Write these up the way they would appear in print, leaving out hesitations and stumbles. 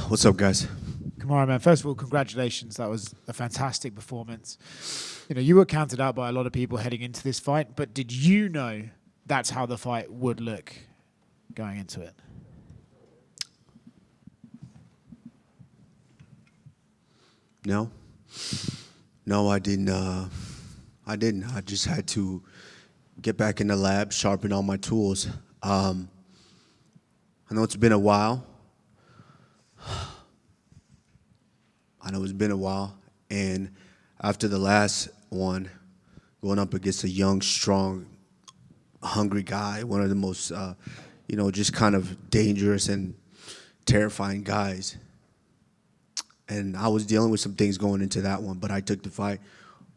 What's up, guys? Kamaru, man, first of all, congratulations. That was a fantastic performance. You know, you were counted out by a lot of people heading into this fight, but did you know that's how the fight would look going into it? No. No, I didn't. I didn't. I just had to get back in the lab, sharpen all my tools. I know it's been a while. And after the last one, going up against a young, strong, hungry guy, one of the most, just kind of dangerous and terrifying guys. And I was dealing with some things going into that one, but I took the fight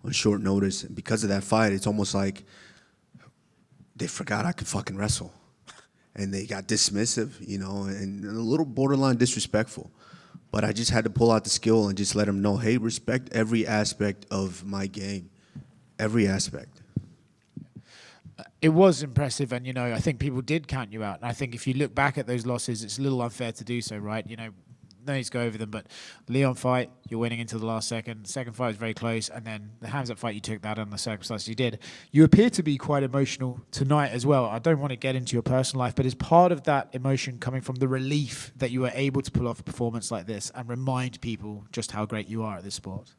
on short notice. And because of that fight, it's almost like they forgot I could fucking wrestle. And they got dismissive, and a little borderline disrespectful. But I just had to pull out the skill and just let them know, hey, respect every aspect of my game. Every aspect. It was impressive, and, I think people did count you out. And I think if you look back at those losses, it's a little unfair to do so, right? No need to go over them, but Leon fight, you're winning into the last second. Second fight was very close, and then the Hamzat fight, you took that on the circumstances you did. You appear to be quite emotional tonight as well. I don't want to get into your personal life, but is part of that emotion coming from the relief that you were able to pull off a performance like this and remind people just how great you are at this sport?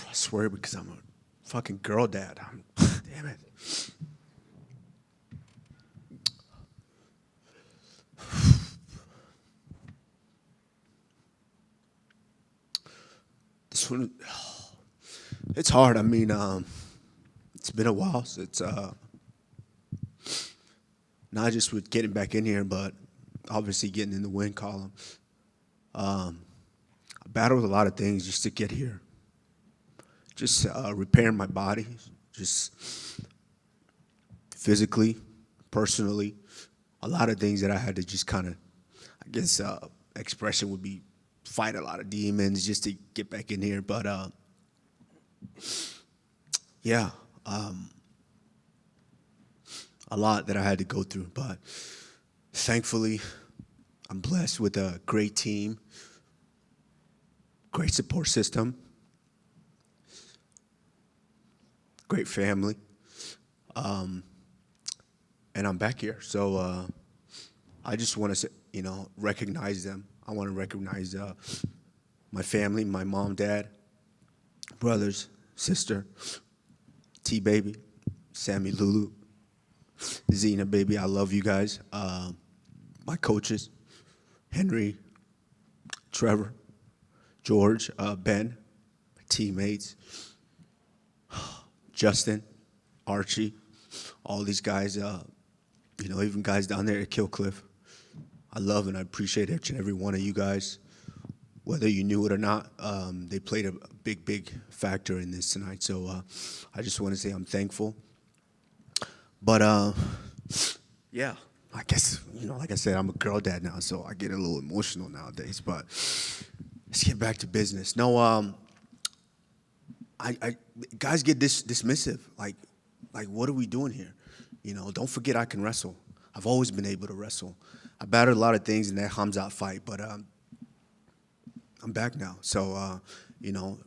I swear, because I'm a fucking girl dad. Damn it. This one, it's hard. I mean, it's been a while since, not just with getting back in here, but obviously getting in the win column. I battled a lot of things just to get here. Just repairing my body, just physically, personally, a lot of things that I had to just kind of, I guess expression would be fight a lot of demons just to get back in here. But yeah, a lot that I had to go through. But thankfully, I'm blessed with a great team, great support system, great family, and I'm back here. So I just want to, recognize them. I want to recognize my family, my mom, dad, brothers, sister, T-Baby, Sammy, Lulu, Zena, baby, I love you guys. My coaches, Henry, Trevor, George, Ben, my teammates, Justin, Archie, all these guys, even guys down there at Killcliff. I love and I appreciate each and every one of you guys. Whether you knew it or not, they played a big, big factor in this tonight. So I just want to say I'm thankful. But yeah, I guess, like I said, I'm a girl dad now, so I get a little emotional nowadays. But let's get back to business. No, guys get dismissive. Like, what are we doing here? Don't forget I can wrestle. I've always been able to wrestle. I battled a lot of things in that Hamzat fight, but I'm back now. So,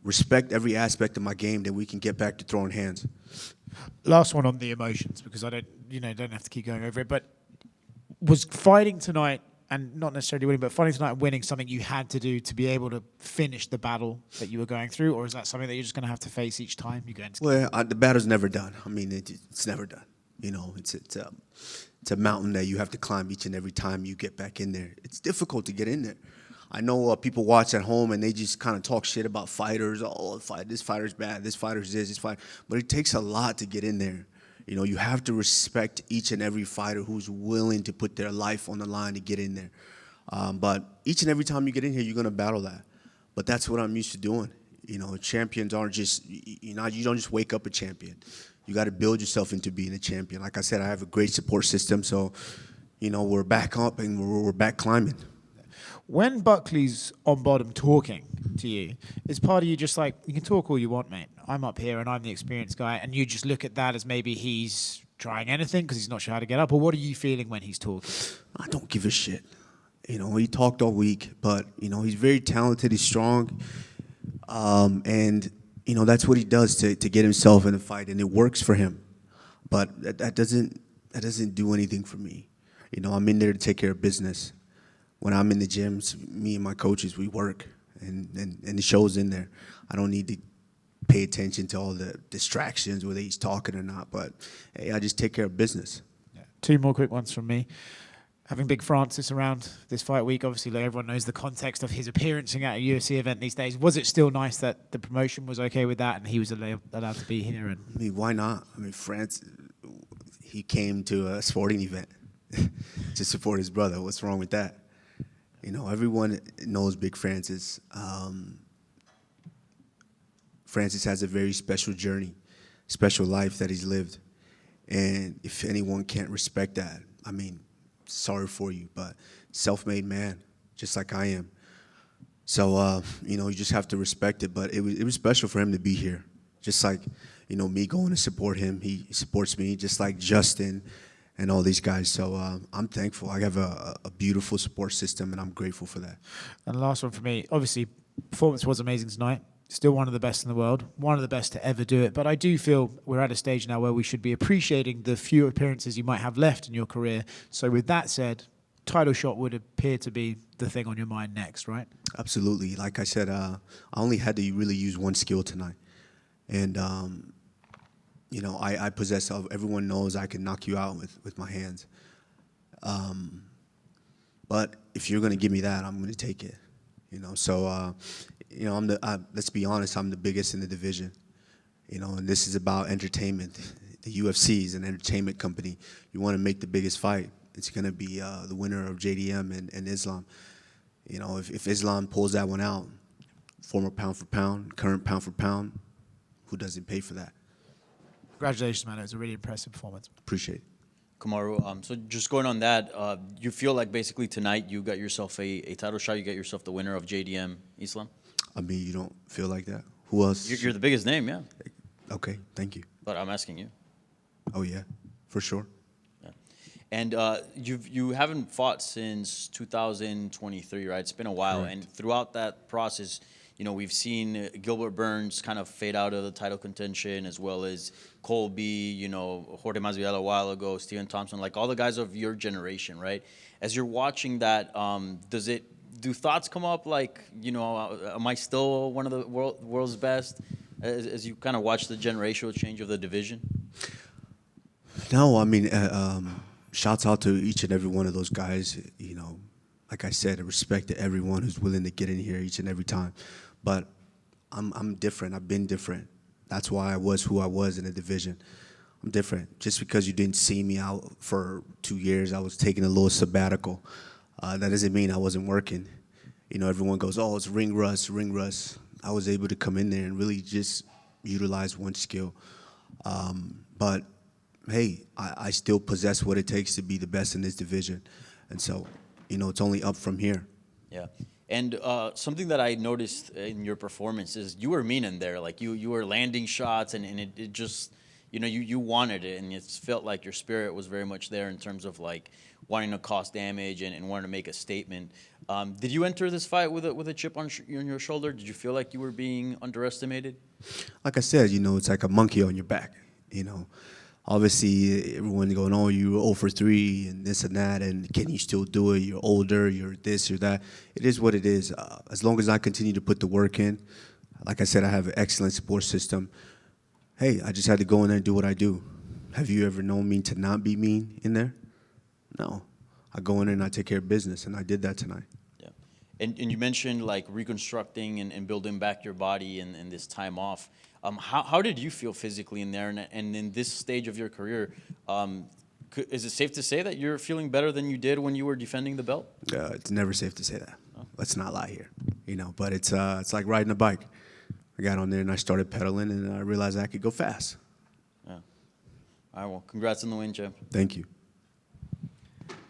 respect every aspect of my game, then we can get back to throwing hands. Last one on the emotions, because I don't have to keep going over it, but was fighting tonight, and not necessarily winning, but fighting tonight and winning something you had to do to be able to finish the battle that you were going through, or is that something that you're just going to have to face each time you go into? Well, the battle's never done. I mean, it's never done. It's a mountain that you have to climb each and every time you get back in there. It's difficult to get in there. I know people watch at home and they just kind of talk shit about fighters. Oh, this fighter's bad. This fighter's this fighter. But it takes a lot to get in there. You have to respect each and every fighter who's willing to put their life on the line to get in there. But each and every time you get in here, you're gonna battle that. But that's what I'm used to doing. Champions aren't just you don't just wake up a champion. You got to build yourself into being a champion. Like I said, I have a great support system, so we're back up and we're back climbing. When Buckley's on bottom talking to you, is part of you just like, you can talk all you want, mate. I'm up here and I'm the experienced guy, and you just look at that as maybe he's trying anything because he's not sure how to get up? Or what are you feeling when he's talking? I don't give a shit. He talked all week, but he's very talented. He's strong, and that's what he does to get himself in a fight, and it works for him. But that doesn't do anything for me. I'm in there to take care of business. When I'm in the gyms, me and my coaches, we work, and the show's in there. I don't need to pay attention to all the distractions, whether he's talking or not. But hey, I just take care of business. Yeah. Two more quick ones from me. Having Big Francis around this fight week, obviously everyone knows the context of his appearancing at a UFC event these days. Was it still nice that the promotion was okay with that and he was allowed to be here? And I mean, why not? I mean, Francis, he came to a sporting event to support his brother. What's wrong with that? Everyone knows Big Francis. Francis has a very special journey, special life that he's lived. And if anyone can't respect that, I mean, sorry for you, but self-made man, just like I am. So, you just have to respect it. But it was special for him to be here. Just like, me going to support him. He supports me, just like Justin and all these guys. So I'm thankful. I have a beautiful support system, and I'm grateful for that. And last one for me, obviously, performance was amazing tonight. Still one of the best in the world, one of the best to ever do it. But I do feel we're at a stage now where we should be appreciating the few appearances you might have left in your career. So with that said, title shot would appear to be the thing on your mind next, right? Absolutely. Like I said, I only had to really use one skill tonight. And, I possess, everyone knows I can knock you out with my hands. But if you're going to give me that, I'm going to take it. So, let's be honest, I'm the biggest in the division. And this is about entertainment. The UFC is an entertainment company. You want to make the biggest fight, it's going to be the winner of JDM and Islam. If Islam pulls that one out, former pound for pound, current pound for pound, who doesn't pay for that? Congratulations, man. It was a really impressive performance. Appreciate it. Kamaru, so just going on that, you feel like basically tonight you got yourself a title shot, you got yourself the winner of JDM Islam? I mean, you don't feel like that? Who else? You're the biggest name, yeah. Okay, thank you. But I'm asking you. Oh, yeah, for sure. Yeah. And you haven't fought since 2023, right? It's been a while. Correct. And throughout that process, we've seen Gilbert Burns kind of fade out of the title contention, as well as Colby, Jorge Masvidal a while ago, Stephen Thompson, like all the guys of your generation, right? As you're watching that, do thoughts come up like, am I still one of the world's best as you kind of watch the generational change of the division? No, I mean, shouts out to each and every one of those guys. Like I said, I respect to everyone who's willing to get in here each and every time. But I'm different. I've been different. That's why I was who I was in the division. I'm different. Just because you didn't see me out for 2 years, I was taking a little sabbatical. That doesn't mean I wasn't working. Everyone goes, oh, it's ring rust, ring rust. I was able to come in there and really just utilize one skill. But, hey, I still possess what it takes to be the best in this division. And so, it's only up from here. Yeah. And something that I noticed in your performance is you were mean in there. Like, you were landing shots, and it just, you wanted it, and it felt like your spirit was very much there in terms of, like, wanting to cause damage and wanting to make a statement. Did you enter this fight with a chip on your shoulder? Did you feel like you were being underestimated? Like I said, it's like a monkey on your back, Obviously, everyone's going, oh, you were 0 for 3 and this and that, and can you still do it? You're older, you're this, you're that. It is what it is. As long as I continue to put the work in, like I said, I have an excellent support system. Hey, I just had to go in there and do what I do. Have you ever known me to not be mean in there? No. I go in there and I take care of business, and I did that tonight. Yeah. And you mentioned, like, reconstructing and building back your body and this time off. How did you feel physically in there? And in this stage of your career, Is it safe to say that you're feeling better than you did when you were defending the belt? It's never safe to say that. Let's not lie here, But it's like riding a bike. I got on there and I started pedaling, and I realized I could go fast. Yeah. All right. Well, congrats on the win, champ. Thank you.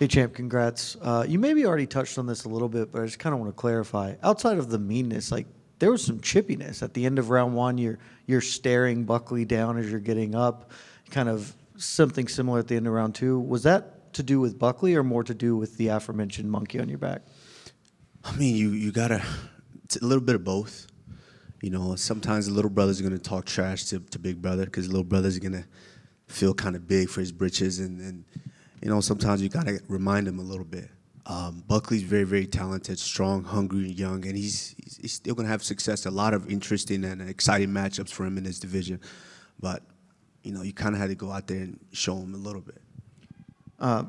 Hey, champ, congrats. You maybe already touched on this a little bit, but I just kind of want to clarify. Outside of the meanness, like there was some chippiness at the end of round one. You're staring Buckley down as you're getting up, kind of something similar at the end of round two. Was that to do with Buckley or more to do with the aforementioned monkey on your back? I mean, you gotta. It's a little bit of both. Sometimes the little brother's gonna talk trash to big brother because little brother's gonna feel kind of big for his britches, and sometimes you gotta remind him a little bit. Buckley's very, very talented, strong, hungry, and young, and he's still gonna have success. A lot of interesting and exciting matchups for him in this division, but you kind of had to go out there and show him a little bit.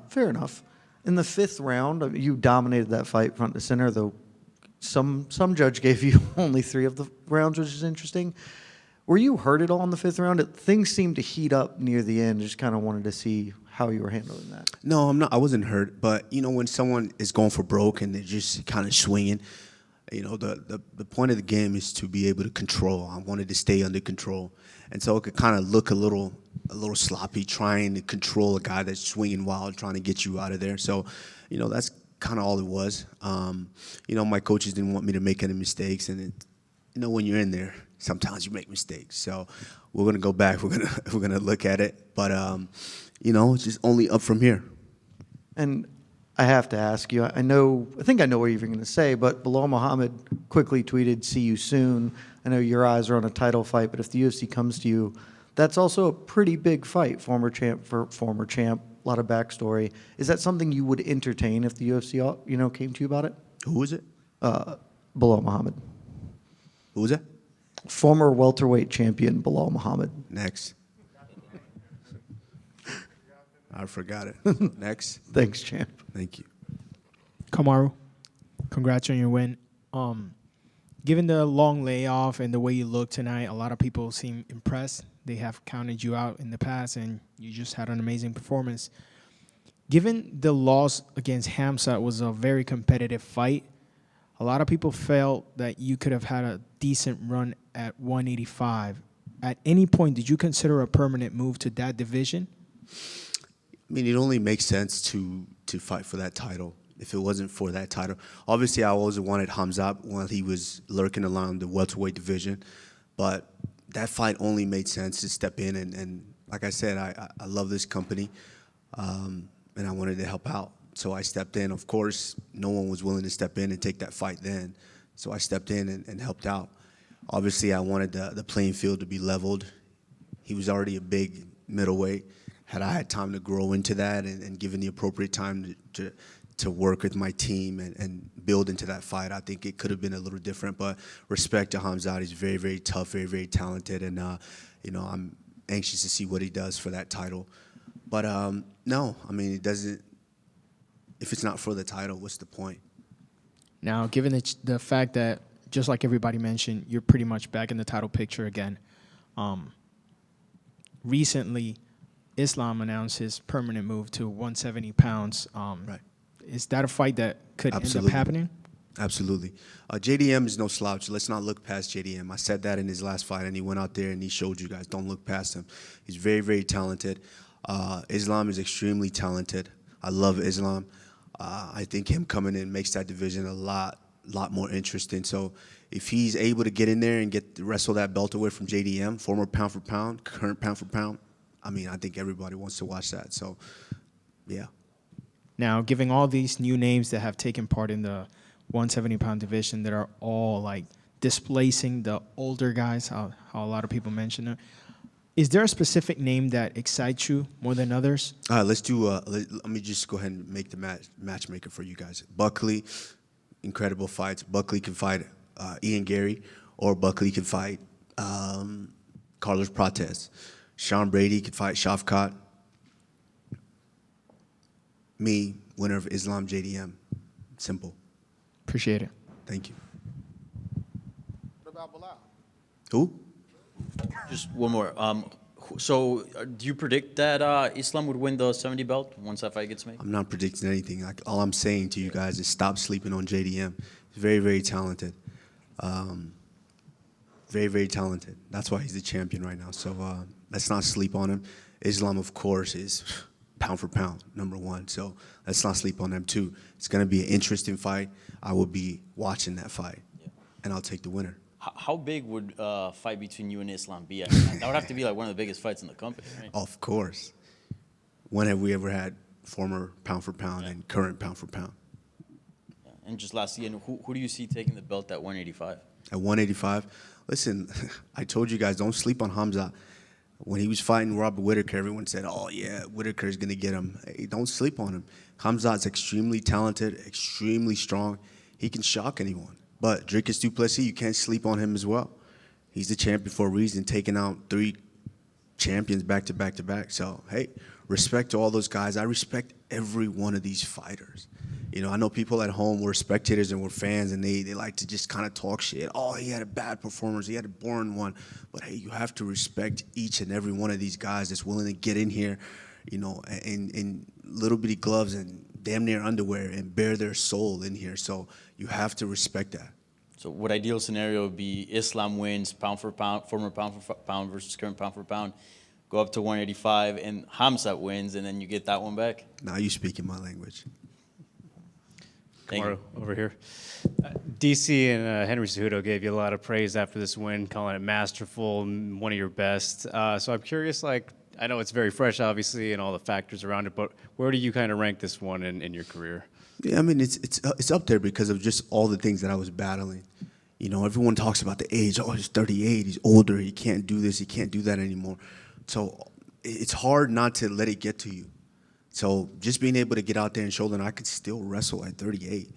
Fair enough. In the fifth round, you dominated that fight front to center, though some judge gave you only 3 of the rounds, which is interesting. Were you hurt at all in the fifth round? Things seemed to heat up near the end. Just kind of wanted to see how you were handling that. No, I'm not. I wasn't hurt, but when someone is going for broke and they're just kind of swinging, the point of the game is to be able to control. I wanted to stay under control, and so it could kind of look a little sloppy, trying to control a guy that's swinging wild, trying to get you out of there. So, that's kind of all it was. My coaches didn't want me to make any mistakes, and when you're in there, sometimes you make mistakes. So we're gonna go back. We're gonna look at it, but it's just only up from here. And I have to ask you, I think I know what you're going to say, but Belal Muhammad quickly tweeted, "See you soon." I know your eyes are on a title fight, but if the UFC comes to you, that's also a pretty big fight. Former champ for former champ, a lot of backstory. Is that something you would entertain if the UFC, came to you about it? Who was it? Belal Muhammad. Who was that? Former welterweight champion Belal Muhammad. Next. I forgot it. Next. Thanks, champ. Thank you. Kamaru, congrats on your win. Given the long layoff and the way you look tonight, a lot of people seem impressed. They have counted you out in the past, and you just had an amazing performance. Given the loss against Hamzat was a very competitive fight, a lot of people felt that you could have had a decent run at 185. At any point, did you consider a permanent move to that division? I mean, it only makes sense to fight for that title. If it wasn't for that title, obviously I always wanted Hamzat while he was lurking around the welterweight division, but that fight only made sense to step in and like I said, I love this company, and I wanted to help out, so I stepped in. Of course, no one was willing to step in and take that fight then, so I stepped in and helped out. Obviously, I wanted the playing field to be leveled. He was already a big middleweight. Had I had time to grow into that and given the appropriate time to work with my team and build into that fight, I think it could have been a little different. But respect to Hamzat, he's very, very tough, very, very talented, and I'm anxious to see what he does for that title. But no, I mean, it doesn't. If it's not for the title, what's the point? Now, given the fact that, just like everybody mentioned, you're pretty much back in the title picture again. Recently, Islam announced his permanent move to 170 pounds. Right. Is that a fight that could end Absolutely. up happening? Absolutely. JDM is no slouch. Let's not look past JDM. I said that in his last fight, and he went out there and he showed you guys, don't look past him. He's very, very talented. Islam is extremely talented. I love Islam. I think him coming in makes that division a lot more interesting. So if he's able to get in there and wrestle that belt away from JDM, former pound for pound, current pound for pound, I mean, I think everybody wants to watch that. So, yeah. Now, giving all these new names that have taken part in the 170-pound division that are all like displacing the older guys, how a lot of people mention it, is there a specific name that excites you more than others? Let's do. Let me just go ahead and make the matchmaker for you guys. Buckley, incredible fights. Buckley can fight Ian Gary, or Buckley can fight Carlos Prates. Sean Brady could fight Shavkat. Me, winner of Islam JDM. Simple. Appreciate it. Thank you. What about Belal? Who? Just one more. So, do you predict that Islam would win the 70 belt once that fight gets made? I'm not predicting anything. Like, all I'm saying to you guys is stop sleeping on JDM. He's very, very talented. Very, very talented. That's why he's the champion right now. So let's not sleep on him. Islam, of course, is pound for pound, #1. So let's not sleep on them, too. It's going to be an interesting fight. I will be watching that fight, and I'll take the winner. How big would a fight between you and Islam be? I mean, that would have to be like one of the biggest fights in the company, right? Of course. When have we ever had former pound for pound and current pound for pound? Yeah. And just lastly, who do you see taking the belt at 185? At 185, listen, I told you guys, don't sleep on Hamza. When he was fighting Robert Whittaker, everyone said, oh, yeah, Whittaker is going to get him. Hey, don't sleep on him. Hamza is extremely talented, extremely strong. He can shock anyone. But Dricus du Plessis, you can't sleep on him as well. He's the champion for a reason, taking out 3 champions back to back to back. So, hey, respect to all those guys. I respect every one of these fighters. You know, I know people at home were spectators and were fans, and they like to just kind of talk shit. Oh, he had a bad performance. He had a boring one. But, hey, you have to respect each and every one of these guys that's willing to get in here, you know, in little bitty gloves and damn near underwear and bare their soul in here. So you have to respect that. So what ideal scenario would be Islam wins pound for pound, former pound for pound versus current pound for pound, go up to 185, and Hamzat wins, and then you get that one back? Now you speaking my language. Thank Kamaru, you. over here. DC and Henry Cejudo gave you a lot of praise after this win, calling it masterful, one of your best. So I'm curious, like, I know it's very fresh, obviously, and all the factors around it, but where do you kind of rank this one in your career? Yeah, I mean, it's up there because of just all the things that I was battling. You know, everyone talks about the age. Oh, he's 38. He's older. He can't do this. He can't do that anymore. So it's hard not to let it get to you. So just being able to get out there and show that I could still wrestle at 38.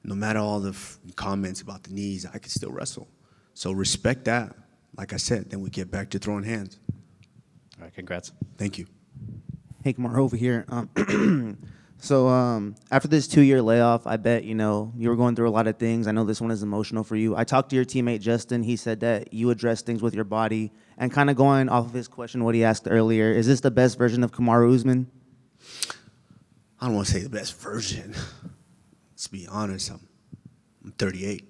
No matter all the comments about the knees, I could still wrestle. So respect that. Like I said, then we get back to throwing hands. All right, congrats. Thank you. Hey, Kamaru, over here. So after this 2-year layoff, I bet, you were going through a lot of things. I know this one is emotional for you. I talked to your teammate, Justin. He said that you address things with your body. And kind of going off of his question, what he asked earlier, is this the best version of Kamaru Usman? I don't want to say the best version. Let's be honest, I'm 38,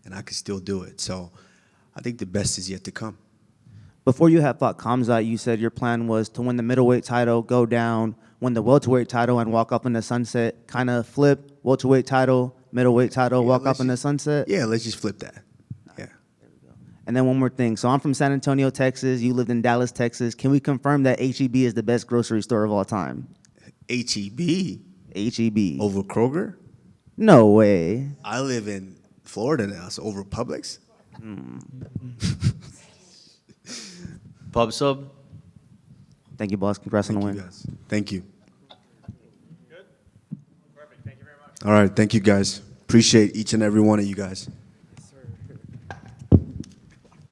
and I can still do it. So I think the best is yet to come. Before you had fought Khamzat, you said your plan was to win the middleweight title, go down, win the welterweight title, and walk up in the sunset. Kind of flip, welterweight title, middleweight title, walk up in the sunset? Yeah, let's just flip that. Yeah. And then one more thing. So I'm from San Antonio, Texas. You lived in Dallas, Texas. Can we confirm that H-E-B is the best grocery store of all time? H-E-B H-E-B. over Kroger? No way. I live in Florida now, so over Publix? Pub sub? Thank you, boss. Congrats on the Thank win. you, guys. Thank you. Good? Perfect. Thank you very much. All right. Thank you, guys. Appreciate each and every one of you guys.